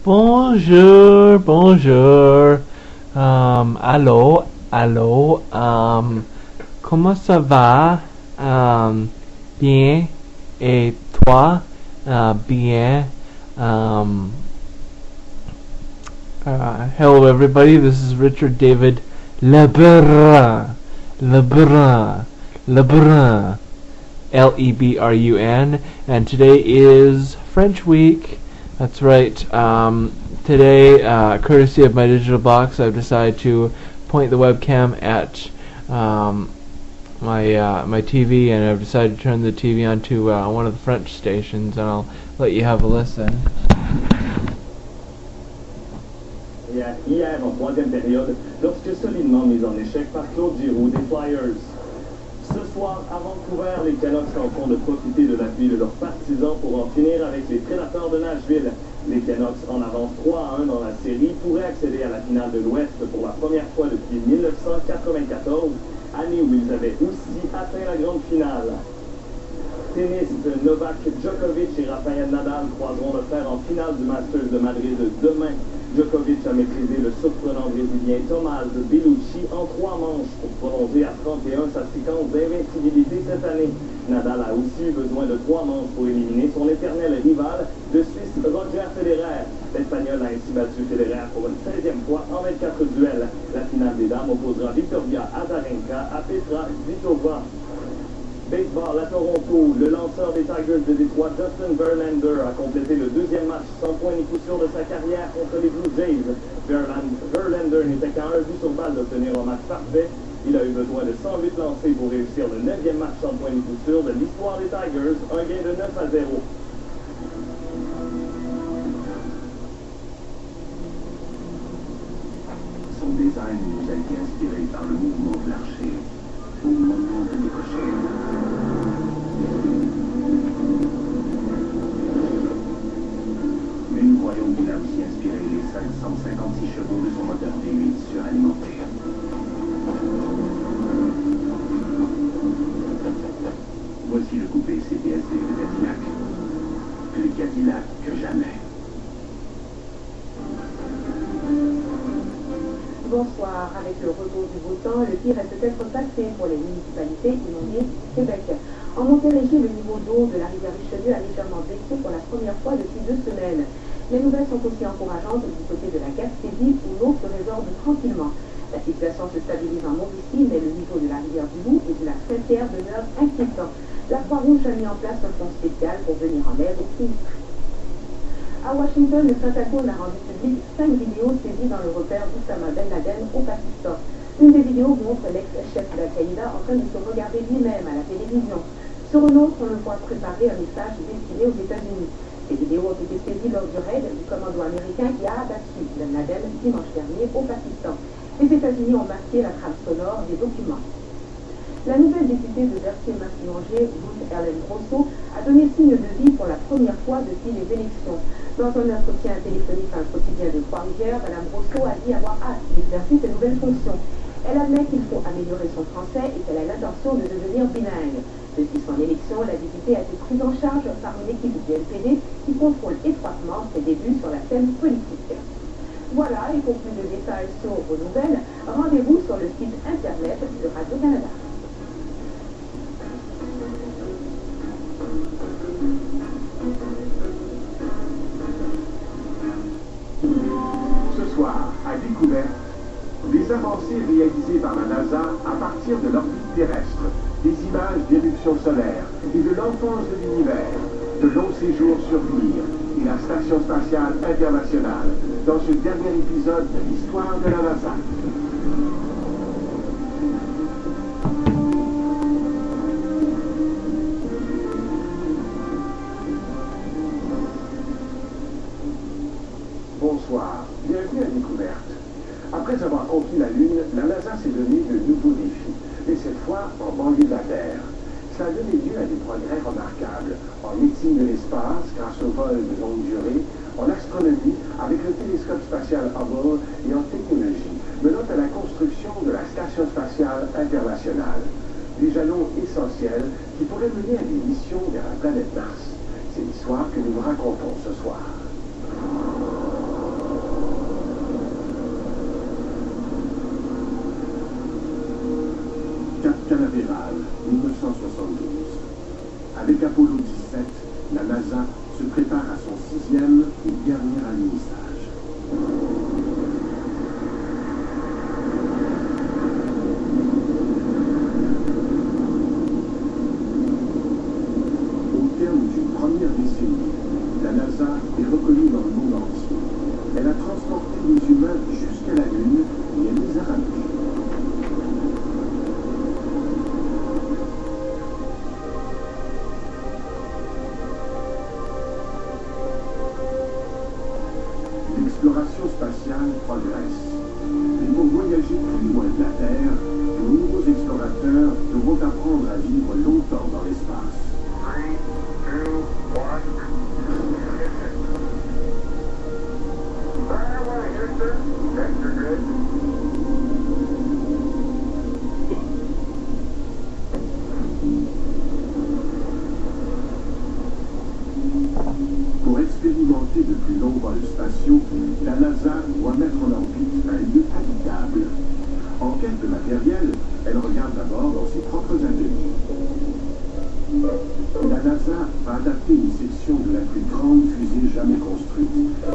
Bonjour, bonjour. Allô, allô. Comment ça va? Bien. Et toi? Bien. Um, Hello, everybody. This is Richard David Lebrun. Lebrun. Lebrun. Lebrun. And today is French Week. That's right. Today, courtesy of my digital box, I've decided to point the webcam at my TV, and I've decided to turn the TV onto one of the French stations, and I'll let you have a listen. Hier, en troisième période, lorsque solidement mis en échec par Claude Giroux des Flyers. Ce soir, à Vancouver, les Canucks tenteront de profiter de l'appui de leurs partisans pour en finir avec les Prédateurs de Nashville. Les Canucks, en avance 3-1 dans la série, pourraient accéder à la finale de l'Ouest pour la première fois depuis 1994, année où ils avaient aussi atteint la grande finale. Tennis, Novak Djokovic et Rafael Nadal croiseront le fer en finale du Masters de Madrid demain. Djokovic a maîtrisé le surprenant brésilien Tomás Bellucci en 3 manches pour prolonger à 31 sa séquence d'invincibilité cette année. Nadal a aussi eu besoin de 3 manches pour éliminer son éternel rival, le Suisse Roger Federer. L'Espagnol a ainsi battu Federer pour une 16e fois en 24 duels. La finale des dames opposera Victoria Azarenka à Petra Kvitova. Baseball à Toronto, le lanceur des Tigers de Détroit, Justin Verlander, a complété le 2e match sans point ni coup sûr de sa carrière contre les Blue Jays. Verlander n'était qu'à un but sur balle d'obtenir un match parfait. Il a eu besoin de 108 lancés pour réussir le 9e match sans point ni coup sûr de l'histoire des Tigers, un gain de 9-0. Son design nous a été inspiré par le mouvement de l'archer au moment de décocher. Mais nous croyons qu'il a aussi inspiré les 556 chevaux de son moteur V8 suralimenté. Voici le coupé CTSV de Cadillac. Plus Cadillac que jamais. Bonsoir. Avec le retour du beau temps, le pire est peut-être passé pour les municipalités inondées du Québec. En Montérégie, le niveau d'eau de la rivière Richelieu a légèrement baissé pour la première fois depuis 2 semaines. Les nouvelles sont aussi encourageantes du côté de la Gaspésie, où l'eau se résorbe tranquillement. La situation se stabilise en Mauricie, mais le niveau de la rivière du Loup et de la Saint-Pierre demeure inquiétant. La Croix-Rouge a mis en place un fonds spécial pour venir en aide aux sinistrés. À Washington, le Pentagone a rendu public 5 vidéos saisies dans le repère d'Oussama Ben Laden au Pakistan. Une des vidéos montre l'ex-chef d'Al-Qaïda en train de se regarder lui-même à la télévision. Sur une autre, on le voit préparer un message destiné aux États-Unis. Ces vidéos ont été saisies lors du raid du commando américain qui a abattu Ben Laden dimanche dernier au Pakistan. Les États-Unis ont masqué la trame sonore des documents. La nouvelle députée de Berthier-Massignanger, Ruth Ellen Grosso, a donné signe de vie pour la première fois depuis les élections. Dans un entretien téléphonique à un quotidien de Trois-Rivières, Mme Grosso a dit avoir hâte d'exercer ses nouvelles fonctions. Elle admet qu'il faut améliorer son français et qu'elle a l'intention de devenir bilingue. Depuis son élection, la députée a été prise en charge par une équipe du NPD qui contrôle étroitement ses débuts sur la scène politique. Voilà, et pour plus de détails sur vos nouvelles, rendez-vous sur le site internet de Radio-Canada. Ce soir, à Découverte, des avancées réalisées par la NASA à partir de l'orbite terrestre, des images d'éruptions solaires et de l'enfance de l'univers, de longs séjours sur Mir et la Station spatiale internationale, dans ce dernier épisode de l'histoire de la NASA. Bonsoir, bienvenue à Découverte. Après avoir conquis la Lune, la NASA s'est donné de nouveaux défis, et cette fois en banlieue de la Terre. Ça a donné lieu à des progrès remarquables en médecine de l'espace grâce au vol de longue durée, en astronomie avec le télescope spatial Hubble et en technologie, menant à la construction de la Station spatiale internationale. Des jalons essentiels qui pourraient mener à des missions vers la planète Mars. C'est l'histoire que nous vous racontons ce soir. prépare à son 6e et dernier alunissage. Au terme d'une première décennie, la NASA est reconnue dans le monde entier. Elle a transporté les humains jusqu'à la Lune et elle les a ramenés. L'exploration spatiale progresse. Et pour voyager plus loin de la Terre, de nouveaux explorateurs devront apprendre à vivre longtemps dans l'espace. 3, 2, 1. Fire away, Houston. Vector grid. Pour expérimenter de plus longs vols spatiaux, la NASA doit mettre en orbite un lieu habitable. En quête de matériel, elle regarde d'abord dans ses propres ateliers. La NASA va adapter une section de la plus grande fusée jamais construite,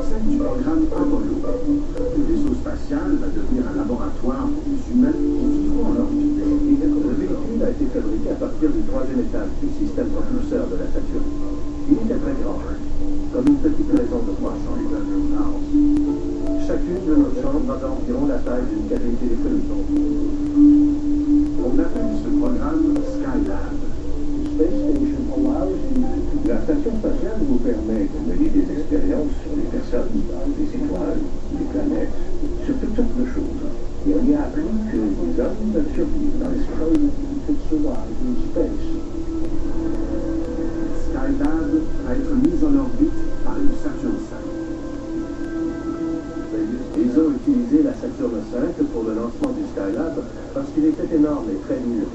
celle du programme Apollo. Le vaisseau spatial va devenir un laboratoire pour les humains qui vivront en orbite. Le véhicule a été fabriqué à partir du 3e étage du système propulseur de la Saturne. Il était très grand, comme une petite maison de 300 litres. Chacune de nos chambres a environ la taille d'une cabine téléphonique. On appelle ce programme Skylab. La station spatiale vous permet de mener des expériences sur les personnes, les étoiles, les planètes, sur toutes sortes de choses. Et on y a appris que les hommes peuvent survivre dans l'espace. Skylab va être mise en orbite par une Saturn V. Ils ont utilisé la Saturn V pour le lancement du Skylab parce qu'il était énorme et très dur.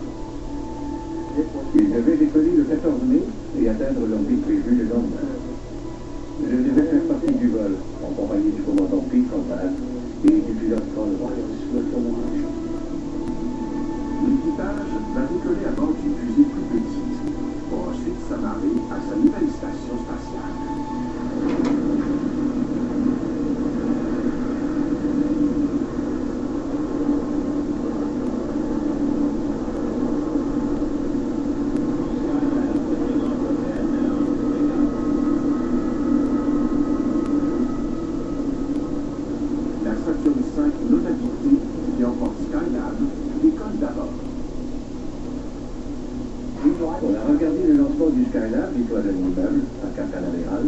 Ils devaient décoller le 14 mai et atteindre l'orbite prévue le lendemain. Je devais faire partie du vol, en compagnie du commandant Pete Conrad et du pilote Paul Royce. L'équipage va décoller à bord d'une fusée plus petite, pour ensuite s'amarrer à sa nouvelle station spatiale. La Saturn V non habitée qui emporte Skylab décolle d'abord. On a regardé le lancement du Skylab, l'étoile d'un immeuble, à Cap Canaveral,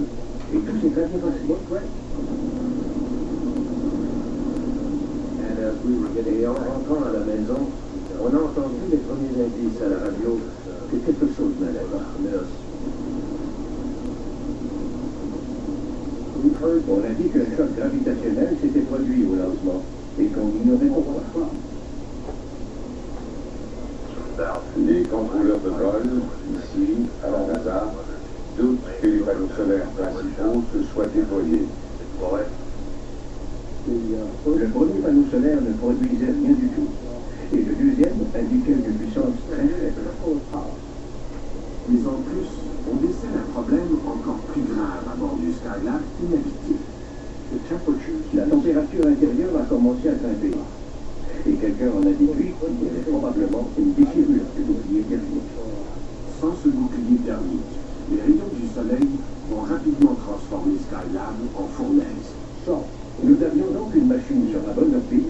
et tout s'est très bien passé. Et en rentrant à la maison, on a entendu les premiers indices à la radio que quelque chose n'allait pas. On a dit qu'un choc gravitationnel s'était produit au lancement et qu'on ignorait pourquoi. Les contrôleurs de vol, ici, à la NASA, doutent que les panneaux solaires principaux se soient déployés. Le premier panneau solaire ne produisait rien du tout. Et le deuxième indiquait une puissance très faible. Mais en plus, on décèle un problème encore plus grave à bord du Skylab inhabité. La température intérieure a commencé à grimper. Et quelqu'un en a déduit qu'il y avait probablement une déchirure du bouclier thermique. Sans ce bouclier thermique, les rayons du soleil vont rapidement transformer Skylab en fournaise. Nous avions donc une machine sur la bonne orbite,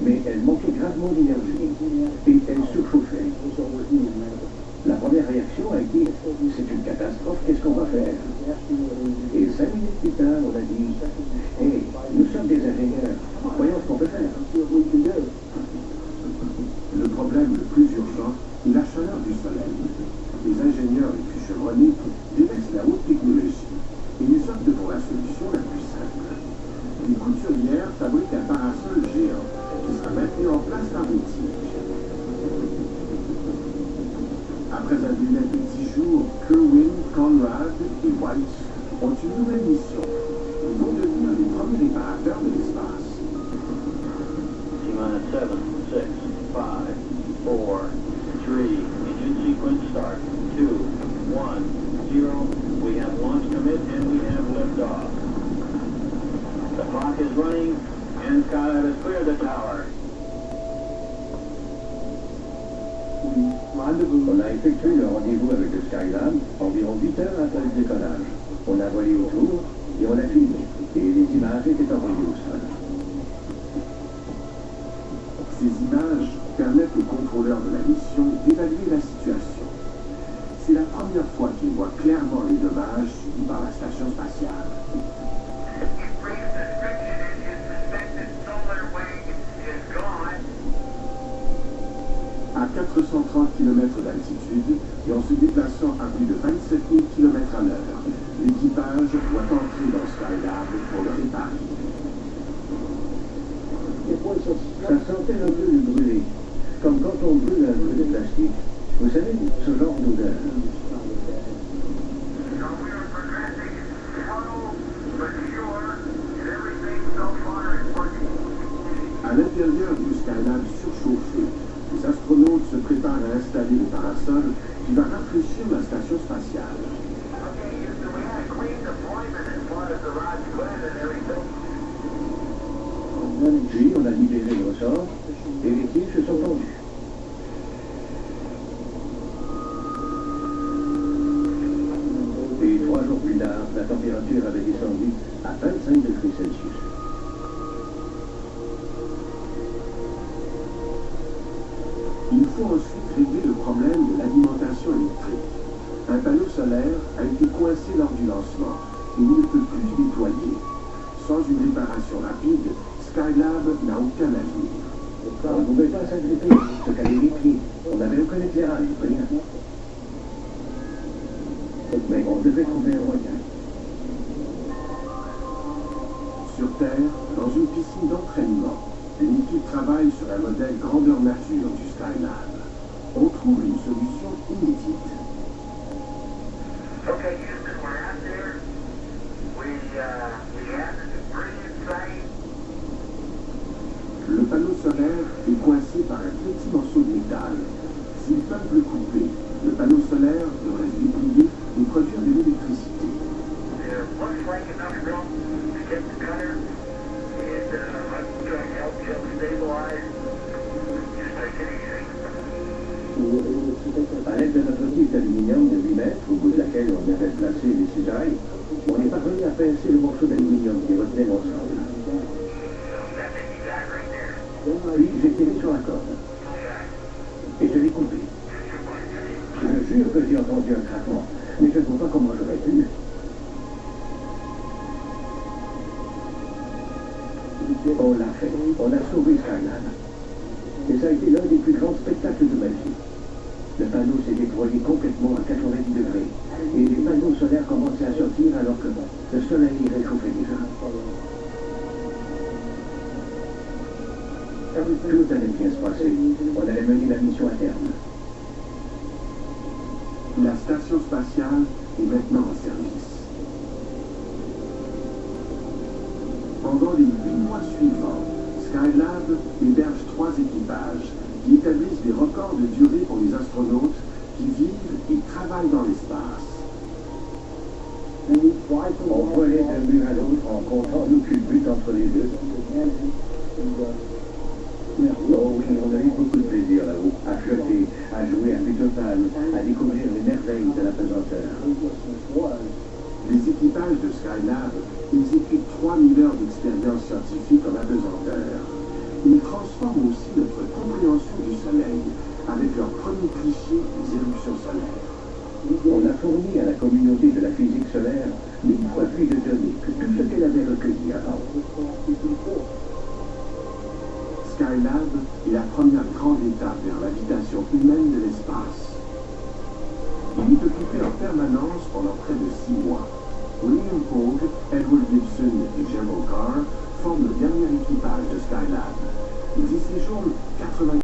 mais elle manquait gravement d'énergie et elle surchauffait. La première réaction a été « c'est une catastrophe, qu'est-ce qu'on va faire ?» Et 5 minutes plus tard, on a dit « Hé, nous sommes des ingénieurs, voyons ce qu'on peut faire. » Le problème le plus urgent est la chaleur du soleil. Les ingénieurs les plus chevronnés délaissent la haute technologie et ils optent pour la solution la plus simple. Les couturières fabriquent un parasol géant qui sera maintenu en place par des tiges. Après un délai de 10 jours, Kerwin, Conrad et White ont une nouvelle mission. Ils vont devenir les premiers réparateurs de l'espace. T-minus 7, 6, 5, 4, 3, engine sequence start, 2, 1, 0. We have launch commit and we have liftoff. The clock is running, and Skylab has cleared the tower. On a effectué le rendez-vous avec le Skylab environ 8 heures après le décollage. On a volé autour et on a filmé. Et les images étaient envoyées au sol. Ces images permettent aux contrôleurs de la mission d'évaluer la situation. C'est la première fois qu'ils voient clairement les dommages subis par la station spatiale. À 430 km d'altitude et en se déplaçant à plus de 27 000 km/h, l'équipage doit entrer dans Skylab pour le réparer. Ça sentait un peu le brûlé, comme quand on brûle un peu de plastique. Vous savez, ce genre d'odeur. À l'intérieur du Skylab surchauffé, les astronautes se préparent à installer le parasol qui va rafraîchir la station spatiale. Puis on a libéré le ressort et les tiges se sont tendus. Et 3 jours plus tard, la température avait descendu à 25 degrés Celsius. Il faut ensuite régler le problème de l'alimentation électrique. Un panneau solaire a été coincé lors du lancement et il ne peut plus se déployer. Sans une réparation rapide, Skylab n'a aucun avenir. On ne pouvait pas s'agripper, se caler les pieds. On n'avait aucun éclairage, rien. Mais on devait trouver un moyen. Sur Terre, dans une piscine d'entraînement, une équipe travaille sur un modèle grandeur nature du Skylab. On trouve une solution inédite. Okay, Houston, we're out there. We have the debris inside. Le panneau solaire est coincé par un petit morceau de métal. S'ils peuvent le couper, le panneau solaire devrait se déplier et produire de l'électricité. There looks like enough room to get the cutter, and I'm trying to help Jim stabilize. Just take it easy. À l'aide de notre tige d'aluminium de 8 mètres, au bout de laquelle on avait placé les cisailles, on est parvenu à pincer le morceau d'aluminium qui retenait l'ensemble. Puis j'ai tiré sur la corde. Et je l'ai coupé. Je jure que j'ai entendu un craquement, mais je ne vois pas comment j'aurais pu. On l'a fait. On a sauvé Skylab. Et ça a été l'un des plus grands spectacles de ma vie. Le panneau s'est déployé complètement à 90 degrés. Et les panneaux solaires commençaient à sortir alors que le soleil réchauffait déjà. Tout allait bien se passer. On allait mener la mission à terme. La station spatiale est maintenant en service. Pendant les 8 mois suivants, Skylab héberge 3 équipages qui établissent des records de durée pour les astronautes qui vivent et travaillent dans l'espace. On volait d'un mur à l'autre en comptant aucune butte entre les deux. Oh oui, on a eu beaucoup de plaisir là-haut, à flotter, à jouer à Butopan, à découvrir les merveilles de la pesanteur. Les équipages de Skylab exécutent 3000 heures d'expérience scientifique en apesanteur. Ils transforment aussi notre compréhension du Soleil avec leur premier cliché des éruptions solaires. On a fourni à la communauté de la physique solaire 1000 fois plus de données que tout ce qu'elle avait recueilli avant. Skylab est la première grande étape vers l'habitation humaine de l'espace. Il est occupé en permanence pendant près de 6 mois. William Pogue, Edward Gibson et Gerald Carr forment le dernier équipage de Skylab. Ils y séjournent 80